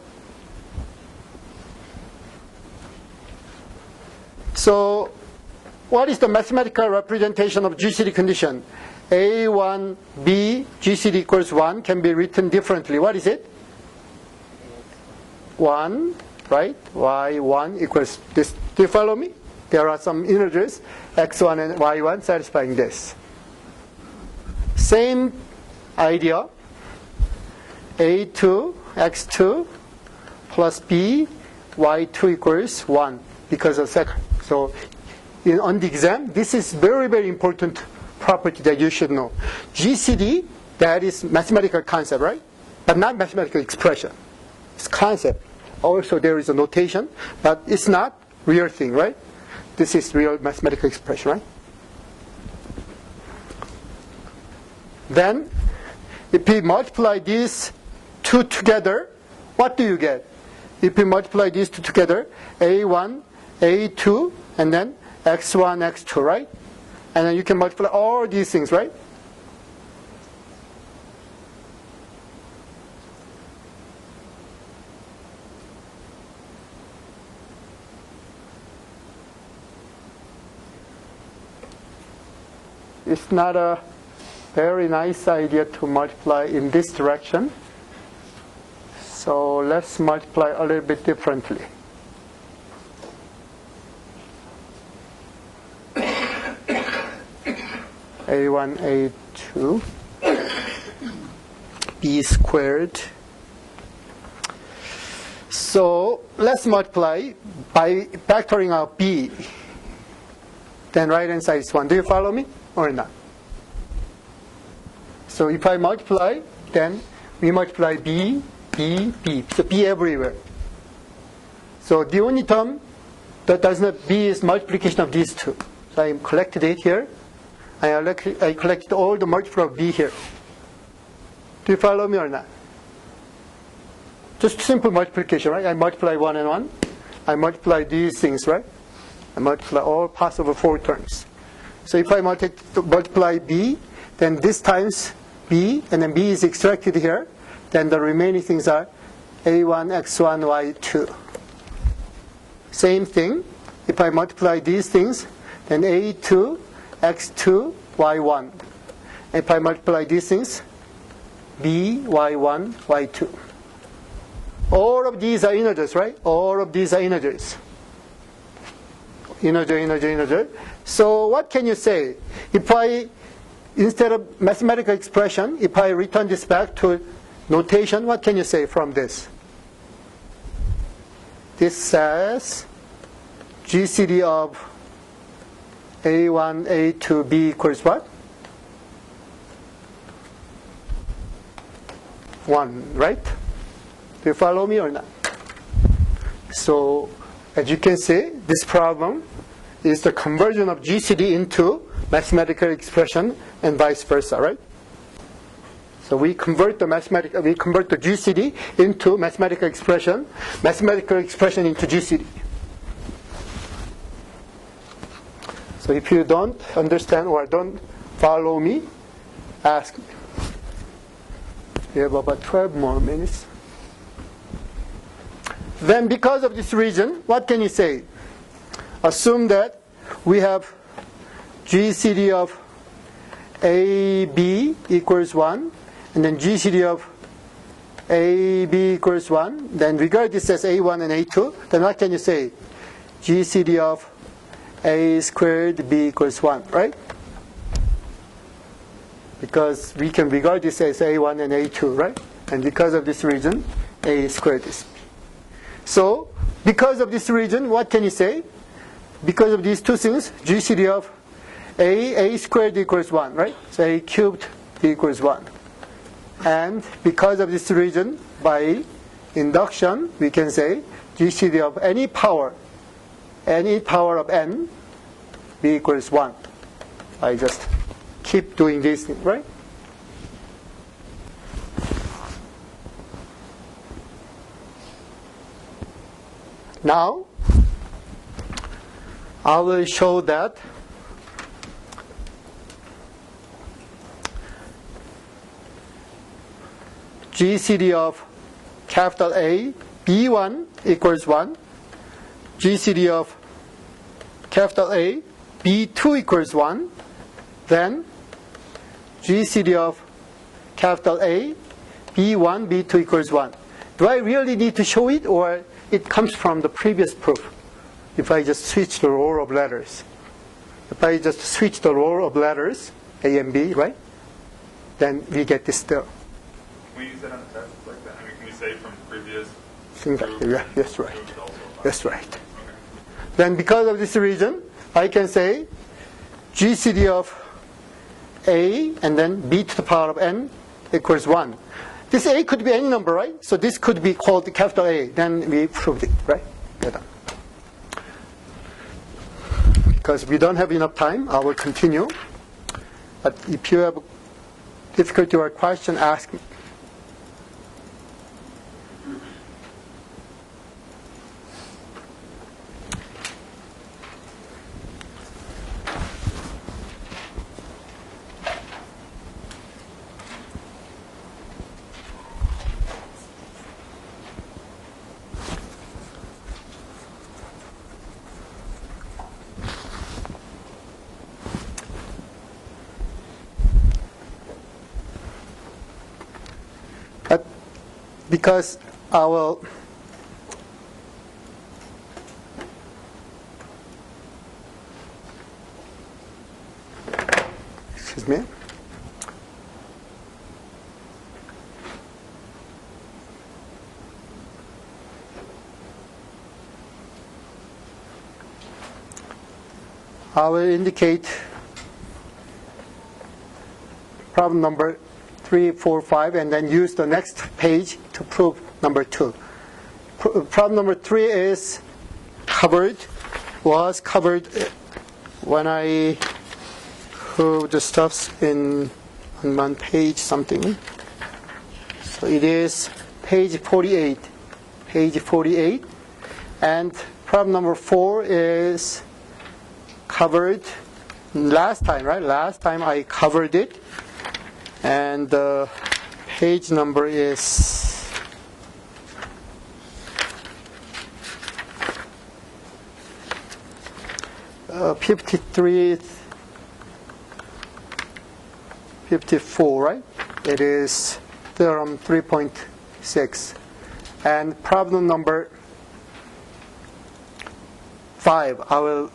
So what is the mathematical representation of GCD condition? A1, B, GCD equals 1 can be written differently. What is it? 1, right? Y1 equals this. Do you follow me? There are some integers, x1 and y1, satisfying this. Same idea. A2, x2 plus b, y2 equals 1 because of second. So on the exam, this is very, very important property that you should know. GCD, that is mathematical concept, right? But not mathematical expression. It's concept. Also, there is a notation, but it's not real thing, right? This is real mathematical expression, right? Then, if we multiply these two together, what do you get? If we multiply these two together, A1, A2, and then x1, x2, right? And then you can multiply all these things, right? It's not a very nice idea to multiply in this direction. So let's multiply a little bit differently. A1, A2, B squared. So let's multiply by factoring out B. Then right hand side is 1. Do you follow me or not? So if I multiply, then we multiply B, B, B. So B everywhere. So the only term that does not B is multiplication of these two. So I collected it here. and I collected all the multiple of b here. Do you follow me or not? Just simple multiplication, right? I multiply 1 and 1. I multiply these things, right? I multiply all possible 4 terms. So if I multiply b, then this times b, and then b is extracted here, then the remaining things are a1, x1, y2. Same thing, if I multiply these things, then a2, x2, y1. If I multiply these things, b, y1, y2. All of these are integers, right? All of these are integers. Integer. So what can you say? If I, instead of mathematical expression, if I return this back to notation, what can you say from this? This says GCD of A1, A2, B equals what? 1, right? Do you follow me or not? So, as you can see, this problem is the conversion of GCD into mathematical expression and vice versa, right? So we convert the GCD into mathematical expression into GCD. So if you don't understand or don't follow me, ask me. We have about 12 more minutes. Then because of this reason, what can you say? Assume that we have GCD of AB equals 1, and then GCD of AB equals 1, then regard this as A1 and A2, then what can you say? GCD of A squared B equals 1, right? Because we can regard this as A1 and A2, right? And because of this reason, A squared is B. So, because of this reason, what can you say? Because of these two things, GCD of A squared equals 1, right? So A cubed equals 1. And because of this reason, by induction, we can say GCD of any power of n, B equals 1. I just keep doing this thing, right? Now, I will show that GCD of capital A, B1 equals 1, GCD of capital A, B2 equals 1, then GCD of capital A, B1, B2 equals 1. Do I really need to show it, or it comes from the previous proof? If I just switch the row of letters. If I just switch the row of letters, A and B, right? Then we get this there. Can we use that on the test like that? I mean, can we say from previous? Yeah, that's right. That's right. Okay. Then because of this reason, I can say GCD of A and then B to the power of n equals 1. This A could be any number, right? So this could be called capital A. Then we proved it, right? We're done. Because we don't have enough time, I will continue. But if you have difficulty or question, ask me. Because I will excuse me. I will indicate problem number 3, 4, 5, and then use the next page to prove number 2. Problem number 3 was covered when I prove the stuffs on page something. So it is page 48. Page 48. And problem number 4 is covered last time, right? Last time I covered it. And the page number is 53, 54, right? It is theorem 3.6. And problem number 5. I will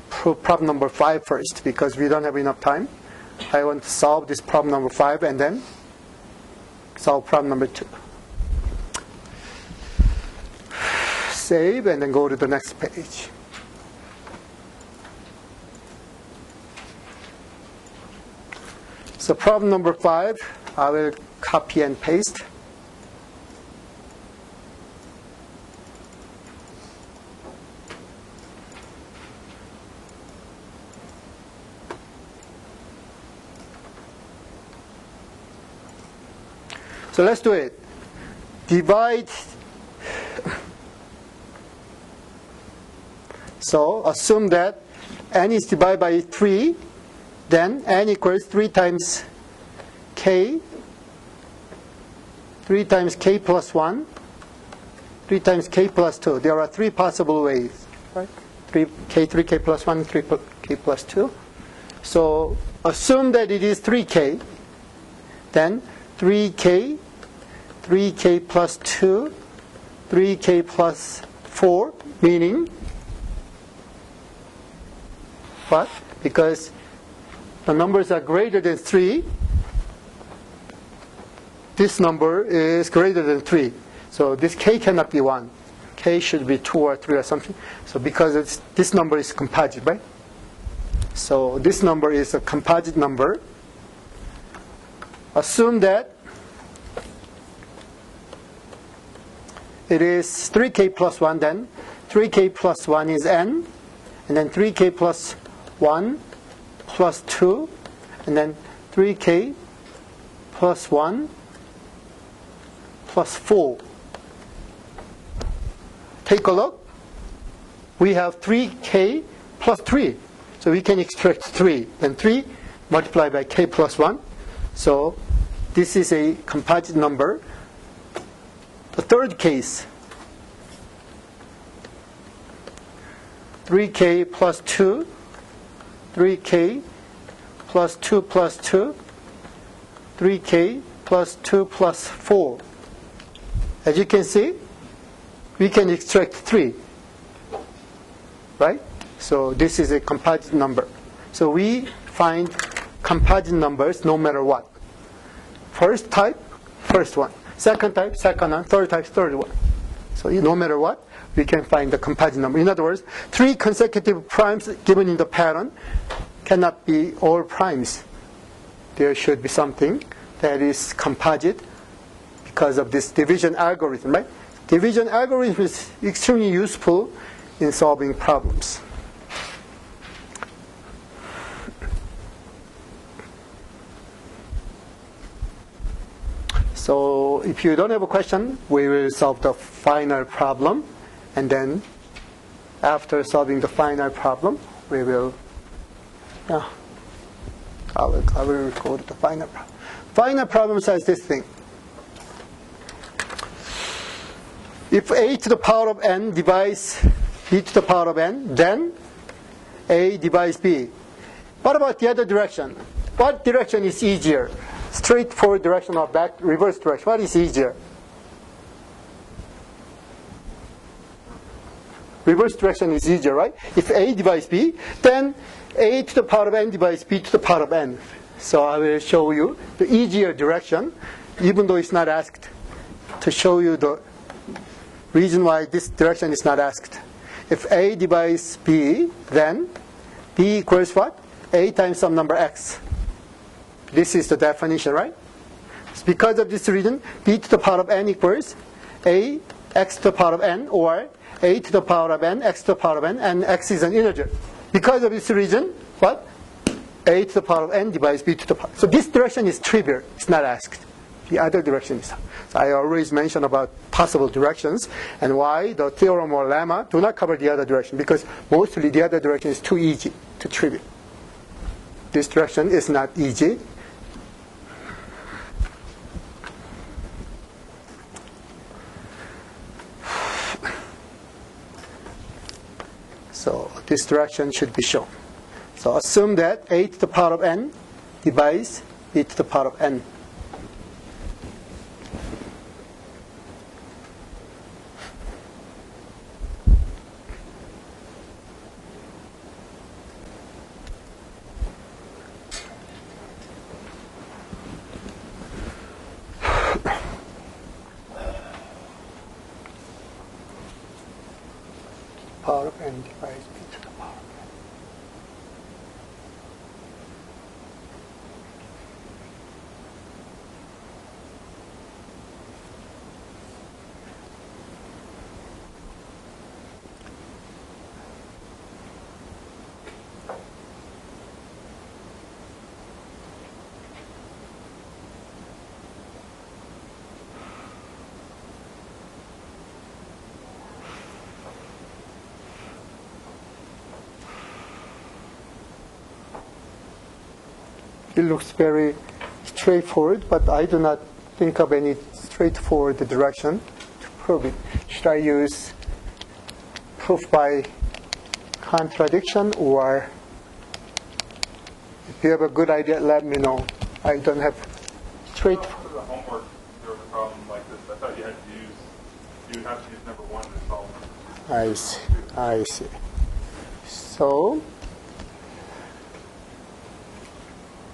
prove problem number 5 first because we don't have enough time. I want to solve this problem number 5 and then solve problem number 2. Save and then go to the next page. So problem number 5, I will copy and paste. So let's do it. Divide. So assume that n is divided by 3, then n equals 3 times k, 3 times k plus 1, 3 times k plus 2. There are 3 possible ways, right? 3k plus 1, 3k plus 2. So assume that it is 3k, then 3k, 3k plus 2, 3k plus 4, meaning what? Because the numbers are greater than 3, this number is greater than 3. So this k cannot be 1. K should be 2 or 3 or something. So because this number is composite, right? So this number is a composite number. Assume that it is 3k plus 1, then 3k plus 1 is n, and then 3k plus 1 plus 2, and then 3k plus 1 plus 4. Take a look. We have 3k plus 3. So we can extract 3. Then 3 multiplied by k plus 1. So this is a composite number. The third case, 3k plus 2, 3k plus 2 plus 2, 3k plus 2 plus 4. As you can see, we can extract 3, right? So this is a composite number. So we find composite numbers no matter what. First type, first one. Second type, second one. Third type, third one. So no matter what, we can find the composite number. In other words, 3 consecutive primes given in the pattern cannot be all primes. There should be something that is composite because of this division algorithm, right? Division algorithm is extremely useful in solving problems. So if you don't have a question, we will solve the final problem, and then after solving the final problem, we will, I will go to the final problem. Final problem says this thing. If a to the power of n divides b to the power of n, then a divides b. What about the other direction? What direction is easier? Straight forward direction or back reverse direction? What is easier? Reverse direction is easier, right? If a divides b, then a to the power of n divides b to the power of n. So I will show you the easier direction, even though it's not asked, to show you the reason why this direction is not asked. If a divides b, then b equals what? A times some number x. This is the definition, right? Because of this reason, b to the power of n equals a x to the power of n, or a to the power of n, x to the power of n, and x is an integer. Because of this reason, what? a to the power of n divides b to the power. So this direction is trivial. It's not asked. The other direction is. So I always mention about possible directions and why the theorem or lemma do not cover the other direction, because mostly the other direction is too easy, too trivial. This direction is not easy. So this direction should be shown. So assume that a to the power of n divides b to the power of n. Power of n divides b to the power of n. It looks very straightforward, but I do not think of any straightforward direction to prove it. Should I use proof by contradiction, or if you have a good idea, let me know. I don't have straight. For the homework, there was a problem like this. I thought you would have to use number 1 to solve it. I see. I see. So,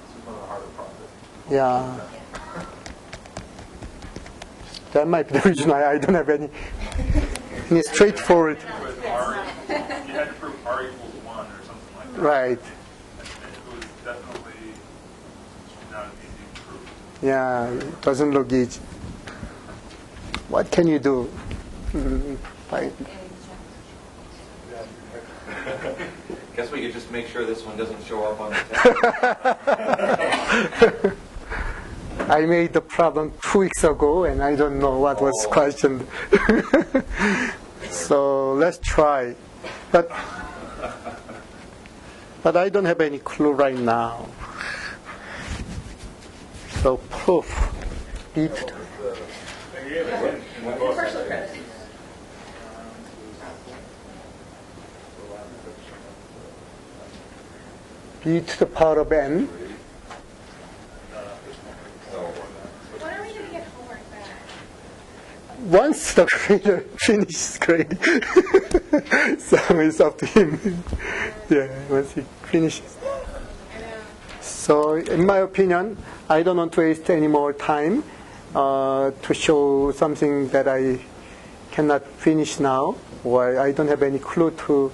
This is one of the harder processes. yeah. That might be the reason why I don't have any straightforward. You had to prove R equals 1 or something like that. Right. And it was definitely not an easy proof. Yeah, it doesn't look easy. What can you do? Fine. Guess we could just make sure this one doesn't show up on the test. I made the problem 2 weeks ago, and I don't know what was questioned. So let's try. But I don't have any clue right now. So proof. B to the b to the power of n. When are we going to get homework back? Once the grader finishes grading, so it's up to him. Yeah, once he finishes. So, in my opinion, I don't want to waste any more time to show something that I cannot finish now, or I don't have any clue to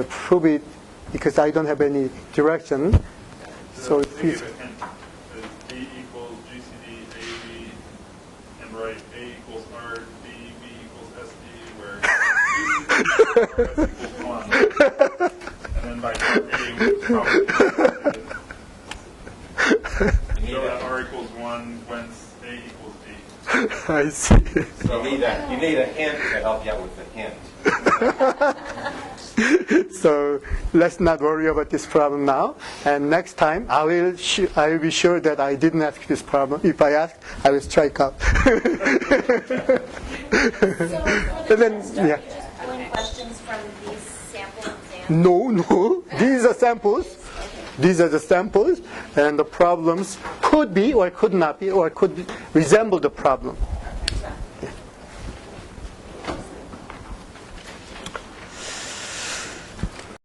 prove it because I don't have any direction. So, They please. give a hint. A equals GCD, AB, and write A equals RD, B equals SD, where GCD equals 1. And then by part A, which is probably show that R equals 1, whence A equals D. I see. So you need a hint to help you out with the hint. So let's not worry about this problem now. And next time, I will be sure that I didn't ask this problem. If I ask, I will strike out. And then, yeah. Just pulling questions from these sample exams? No. These are samples. These are the samples, and the problems could be, or could not be, or could resemble the problem.